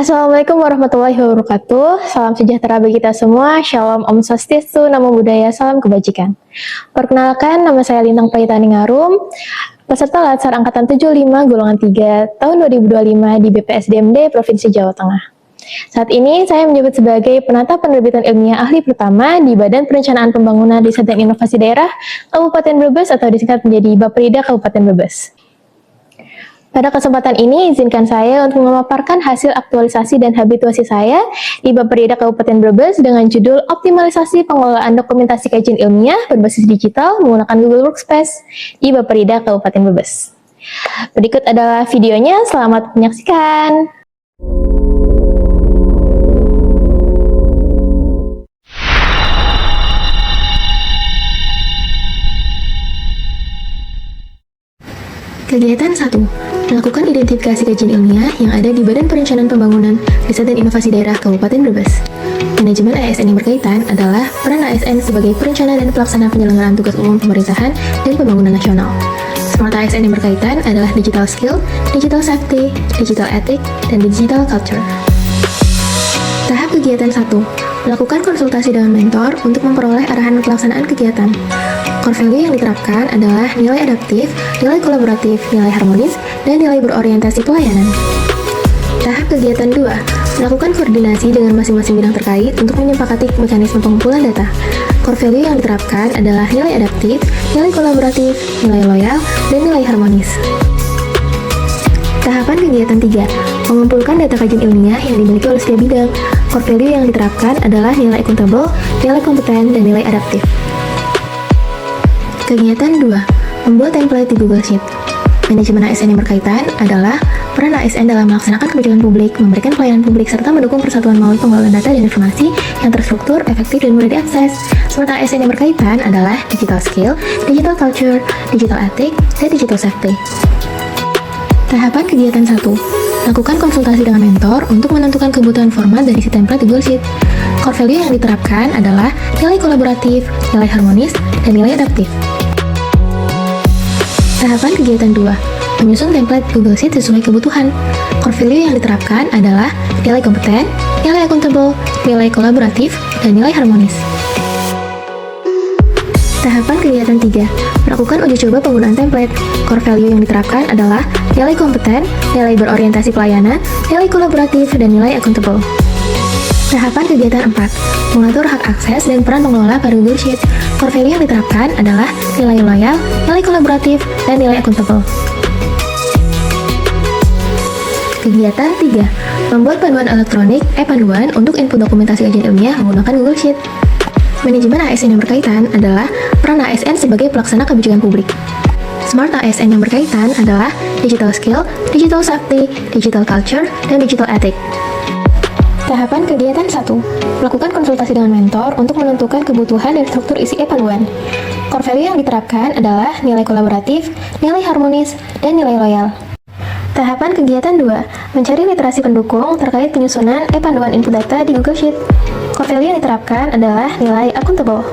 Assalamualaikum warahmatullahi wabarakatuh. Salam sejahtera bagi kita semua. Shalom, Om Swastiastu, Namo Buddhaya, salam kebajikan. Perkenalkan, nama saya Lintang Prayitaningarum, peserta Latsar Angkatan 75 Golongan 3 tahun 2025 di BPSDMD Provinsi Jawa Tengah. Saat ini saya menjabat sebagai penata penerbitan ilmiah ahli pertama di Badan Perencanaan Pembangunan Riset dan Inovasi Daerah Kabupaten Brebes atau disingkat menjadi Baprida Kabupaten Brebes. Pada kesempatan ini, izinkan saya untuk memaparkan hasil aktualisasi dan habituasi saya di Baprida Kabupaten Brebes dengan judul Optimalisasi Pengelolaan Dokumentasi Kajian Ilmiah berbasis digital menggunakan Google Workspace di Baprida Kabupaten Brebes. Berikut adalah videonya, selamat menyaksikan. Kegiatan 1. Melakukan identifikasi kajian ilmiah yang ada di Badan Perencanaan Pembangunan Riset dan Inovasi Daerah Kabupaten Brebes. Manajemen ASN yang berkaitan adalah peran ASN sebagai perencana dan pelaksana penyelenggaraan tugas umum pemerintahan dan pembangunan nasional. Smart ASN yang berkaitan adalah digital skill, digital safety, digital ethic, dan digital culture. Tahap kegiatan 1. Melakukan konsultasi dengan mentor untuk memperoleh arahan pelaksanaan kegiatan. Core value yang diterapkan adalah nilai adaptif, nilai kolaboratif, nilai harmonis, dan nilai berorientasi pelayanan. Tahap kegiatan 2. Melakukan koordinasi dengan masing-masing bidang terkait untuk menyepakati mekanisme pengumpulan data. Core value yang diterapkan adalah nilai adaptif, nilai kolaboratif, nilai loyal, dan nilai harmonis. Tahapan kegiatan 3. Mengumpulkan data kajian ilmiah yang dimiliki oleh setiap bidang. Core value yang diterapkan adalah nilai akuntabel, nilai kompeten, dan nilai adaptif. Kegiatan 2. Membuat template di Google Sheet. Manajemen ASN yang berkaitan adalah peran ASN dalam melaksanakan kebijakan publik, memberikan pelayanan publik, serta mendukung persatuan melalui pengelolaan data dan informasi yang terstruktur, efektif, dan mudah diakses. Smart ASN yang berkaitan adalah digital skill, digital culture, digital ethic, dan digital safety. Tahapan kegiatan 1. Lakukan konsultasi dengan mentor untuk menentukan kebutuhan format dari si template di Google Sheet. Core value yang diterapkan adalah nilai kolaboratif, nilai harmonis, dan nilai adaptif. Tahapan kegiatan 2. Menyusun template Google Sheet sesuai kebutuhan. Core value yang diterapkan adalah nilai kompeten, nilai akuntabel, nilai kolaboratif, dan nilai harmonis. Tahapan kegiatan 3. Melakukan uji coba penggunaan template. Core value yang diterapkan adalah nilai kompeten, nilai berorientasi pelayanan, nilai kolaboratif, dan nilai akuntabel. Tahapan kegiatan 4. Mengatur hak akses dan peran pengelola pada Google Sheet. Core value yang diterapkan adalah nilai loyal, nilai kolaboratif, dan nilai akuntabel. Kegiatan 3. Membuat panduan elektronik, panduan untuk input dokumentasi kajian ilmiah menggunakan Google Sheet. Manajemen ASN yang berkaitan adalah peran ASN sebagai pelaksana kebijakan publik. Smart ASN yang berkaitan adalah digital skill, digital safety, digital culture, dan digital ethic. Tahapan kegiatan 1. Melakukan konsultasi dengan mentor untuk menentukan kebutuhan dan struktur isi panduan. Core value yang diterapkan adalah nilai kolaboratif, nilai harmonis, dan nilai loyal. Tahapan kegiatan 2. Mencari literasi pendukung terkait penyusunan panduan input data di Google Sheet. Core value yang diterapkan adalah nilai akuntabel.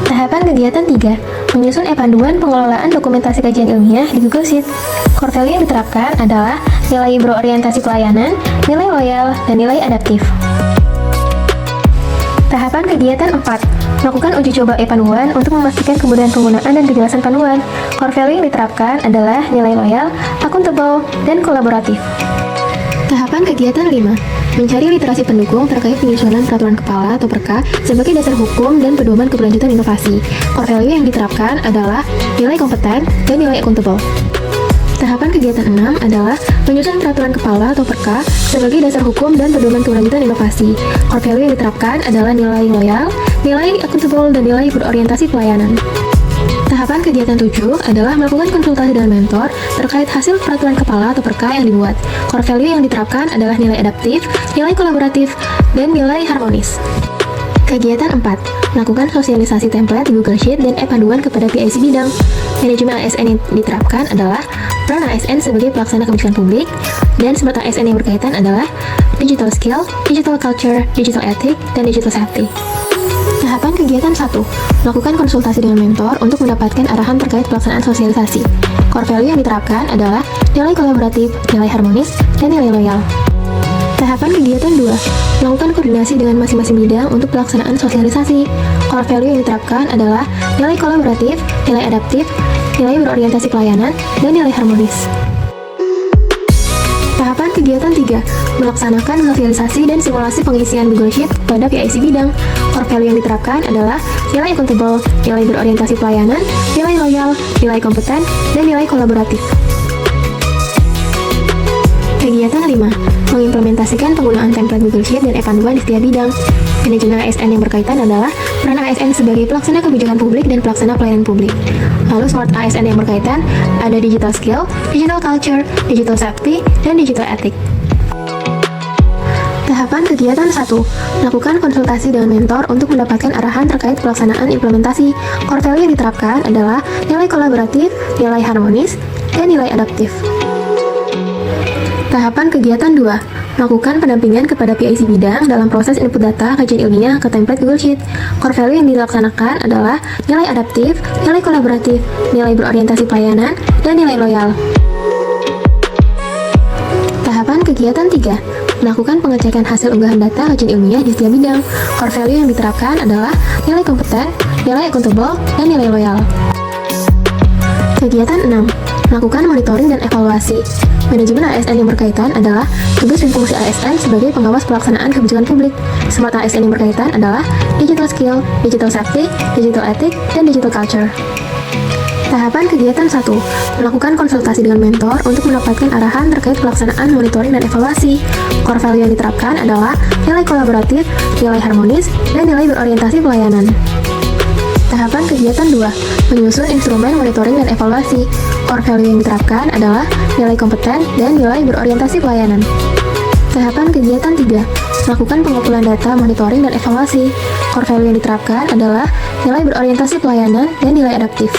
Tahapan kegiatan 3. Menyusun panduan pengelolaan dokumentasi kajian ilmiah di Google Sheet. Core value yang diterapkan adalah nilai berorientasi pelayanan, nilai loyal, dan nilai adaptif. Tahapan kegiatan 4. Melakukan uji coba panduan untuk memastikan kemudahan penggunaan dan kejelasan panduan. Core value yang diterapkan adalah nilai loyal, akuntabel, dan kolaboratif. Tahapan kegiatan 5. Mencari literasi pendukung terkait penyusunan peraturan kepala atau perka sebagai dasar hukum dan pedoman keberlanjutan inovasi. Core value yang diterapkan adalah nilai kompeten dan nilai akuntabel. Tahapan kegiatan 6 adalah menyusun peraturan kepala atau perka sebagai dasar hukum dan pedoman keberlanjutan inovasi. Core value yang diterapkan adalah nilai loyal, nilai akuntabel, dan nilai berorientasi pelayanan. Tahapan kegiatan 7 adalah melakukan konsultasi dengan mentor terkait hasil peraturan kepala atau perka yang dibuat. Core value yang diterapkan adalah nilai adaptif, nilai kolaboratif, dan nilai harmonis. Kegiatan 4. Melakukan sosialisasi template di Google Sheet dan panduan kepada PIC bidang. Manajemen ASN yang diterapkan adalah peran ASN sebagai pelaksana kebijakan publik, dan smart ASN yang berkaitan adalah digital skill, digital culture, digital ethic, dan digital safety. Tahapan kegiatan 1. Melakukan konsultasi dengan mentor untuk mendapatkan arahan terkait pelaksanaan sosialisasi. Core value yang diterapkan adalah nilai kolaboratif, nilai harmonis, dan nilai loyal. Tahapan kegiatan 2, melakukan koordinasi dengan masing-masing bidang untuk pelaksanaan sosialisasi. Core value yang diterapkan adalah nilai kolaboratif, nilai adaptif, nilai berorientasi pelayanan, dan nilai harmonis. Tahapan kegiatan 3, melaksanakan sosialisasi dan simulasi pengisian Google Sheet pada PIC bidang. Core value yang diterapkan adalah nilai accountable, nilai berorientasi pelayanan, nilai loyal, nilai kompeten, dan nilai kolaboratif. Kegiatan 5, mengimplementasikan penggunaan template Google Sheet dan e-panduan di setiap bidang. Manajemen ASN yang berkaitan adalah peran ASN sebagai pelaksana kebijakan publik dan pelaksana pelayanan publik. Lalu smart ASN yang berkaitan ada digital skill, digital culture, digital safety, dan digital ethic. Tahapan kegiatan 1, melakukan konsultasi dengan mentor untuk mendapatkan arahan terkait pelaksanaan implementasi. Core value yang diterapkan adalah nilai kolaboratif, nilai harmonis, dan nilai adaptif. Tahapan kegiatan 2, melakukan pendampingan kepada PIC bidang dalam proses input data kajian ilmiah ke template Google Sheet. Core value yang dilaksanakan adalah nilai adaptif, nilai kolaboratif, nilai berorientasi pelayanan, dan nilai loyal. Tahapan kegiatan 3, melakukan pengecekan hasil unggahan data kajian ilmiah di setiap bidang. Core value yang diterapkan adalah nilai kompeten, nilai accountable, dan nilai loyal. Kegiatan 6, melakukan monitoring dan evaluasi. Manajemen ASN yang berkaitan adalah tugas dan fungsi ASN sebagai pengawas pelaksanaan kebijakan publik. Smart ASN yang berkaitan adalah digital skill, digital safety, digital ethic, dan digital culture. Tahapan kegiatan 1, melakukan konsultasi dengan mentor untuk mendapatkan arahan terkait pelaksanaan monitoring dan evaluasi. Core value yang diterapkan adalah nilai kolaboratif, nilai harmonis, dan nilai berorientasi pelayanan. Tahapan kegiatan 2, menyusun instrumen monitoring dan evaluasi. Core value yang diterapkan adalah nilai kompeten dan nilai berorientasi pelayanan. Tahapan kegiatan 3, melakukan pengumpulan data monitoring dan evaluasi. Core value yang diterapkan adalah nilai berorientasi pelayanan dan nilai adaptif.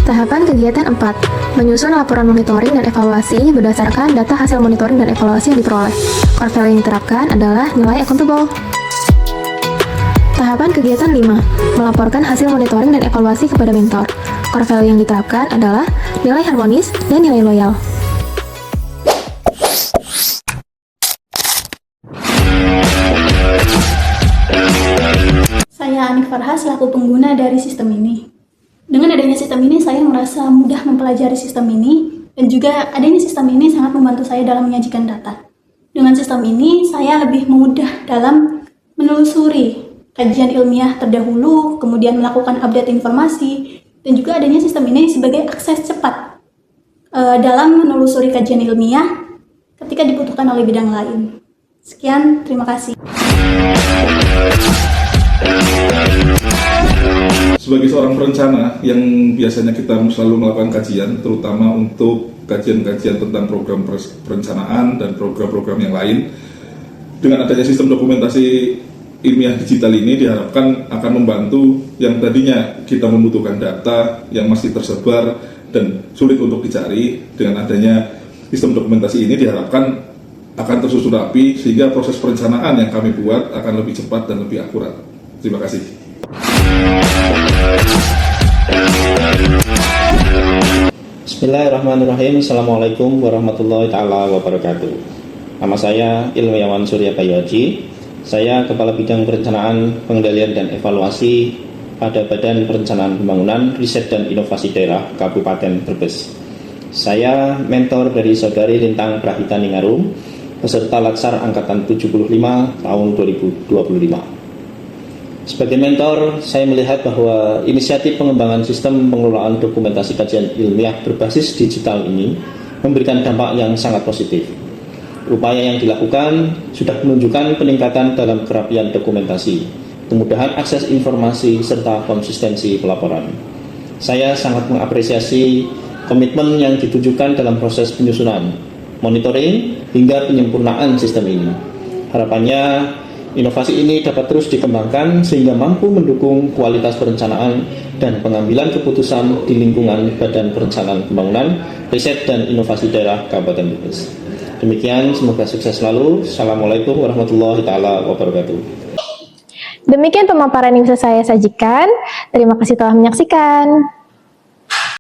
Tahapan kegiatan 4, menyusun laporan monitoring dan evaluasi berdasarkan data hasil monitoring dan evaluasi yang diperoleh. Core value yang diterapkan adalah nilai accountable. Tahapan kegiatan 5, melaporkan hasil monitoring dan evaluasi kepada mentor. Core value yang diterapkan adalah nilai harmonis dan nilai loyal. Saya Anik Farha selaku pengguna dari sistem ini. Dengan adanya sistem ini, saya merasa mudah mempelajari sistem ini, dan juga adanya sistem ini sangat membantu saya dalam menyajikan data. Dengan sistem ini, saya lebih mudah dalam menelusuri kajian ilmiah terdahulu, kemudian melakukan update informasi, dan juga adanya sistem ini sebagai akses cepat dalam menelusuri kajian ilmiah ketika dibutuhkan oleh bidang lain. Sekian, terima kasih. Sebagai seorang perencana yang biasanya kita selalu melakukan kajian, terutama untuk kajian-kajian tentang program perencanaan dan program-program yang lain, dengan adanya sistem dokumentasi ilmiah digital ini diharapkan akan membantu yang tadinya kita membutuhkan data yang masih tersebar dan sulit untuk dicari. Dengan adanya sistem dokumentasi ini diharapkan akan tersusun rapi sehingga proses perencanaan yang kami buat akan lebih cepat dan lebih akurat. Terima kasih. Bismillahirrahmanirrahim. Assalamualaikum warahmatullahi taala wabarakatuh. Nama saya Ilmiawan Surya Bayu Haji. Saya Kepala Bidang Perencanaan, Pengendalian dan Evaluasi pada Badan Perencanaan Pembangunan, Riset dan Inovasi Daerah Kabupaten Brebes. Saya mentor dari Saudari Lintang Prahita Ningarum, peserta Latsar Angkatan 75 tahun 2025. Sebagai mentor, saya melihat bahwa inisiatif pengembangan sistem pengelolaan dokumentasi kajian ilmiah berbasis digital ini memberikan dampak yang sangat positif. Upaya yang dilakukan sudah menunjukkan peningkatan dalam kerapian dokumentasi, kemudahan akses informasi, serta konsistensi pelaporan. Saya sangat mengapresiasi komitmen yang ditujukan dalam proses penyusunan, monitoring, hingga penyempurnaan sistem ini. Harapannya, inovasi ini dapat terus dikembangkan sehingga mampu mendukung kualitas perencanaan dan pengambilan keputusan di lingkungan Badan Perencanaan Pembangunan, Riset dan Inovasi Daerah Kabupaten Brebes. Demikian, semoga sukses selalu. Assalamualaikum warahmatullahi taala wabarakatuh. Demikian pemaparan yang bisa saya sajikan. Terima kasih telah menyaksikan.